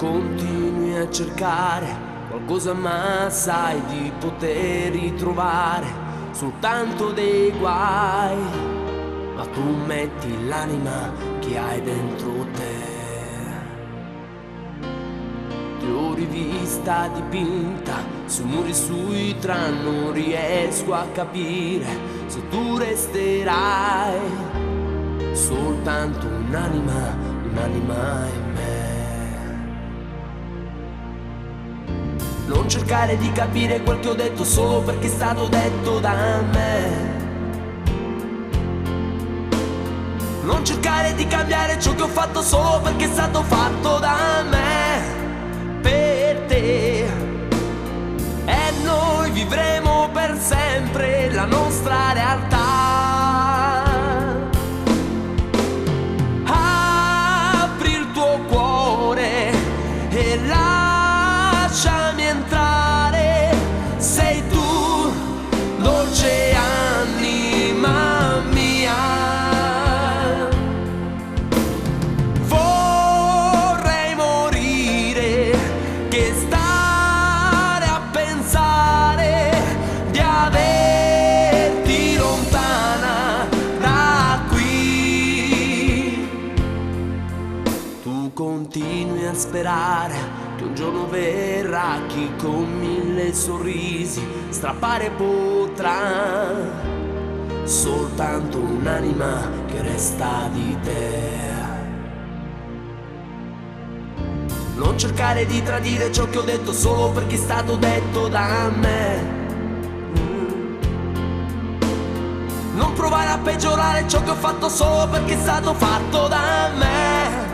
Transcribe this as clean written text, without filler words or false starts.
continui a cercare qualcosa, ma sai di poter ritrovare soltanto dei guai. Ma tu metti l'anima che hai dentro te. Ti ho rivista dipinta sui muri, sui tram, non riesco a capire se tu resterai soltanto un'anima in me. Non cercare di capire quel che ho detto solo perché è stato detto da me. Non cercare di cambiare ciò che ho fatto solo perché è stato fatto da me. Per te. E noi vivremo per sempre la nostra realtà. Apri il tuo cuore e lasciami entrare. Sei tu, dolce anima mia. Vorrei morire che stare a pensare di averti lontana da qui. Tu continui a sperare che un giorno verrà chi con 1000 sorrisi strappare potrà soltanto un'anima che resta di te. Non cercare di tradire ciò che ho detto solo perché è stato detto da me. Non provare a peggiorare ciò che ho fatto solo perché è stato fatto da me.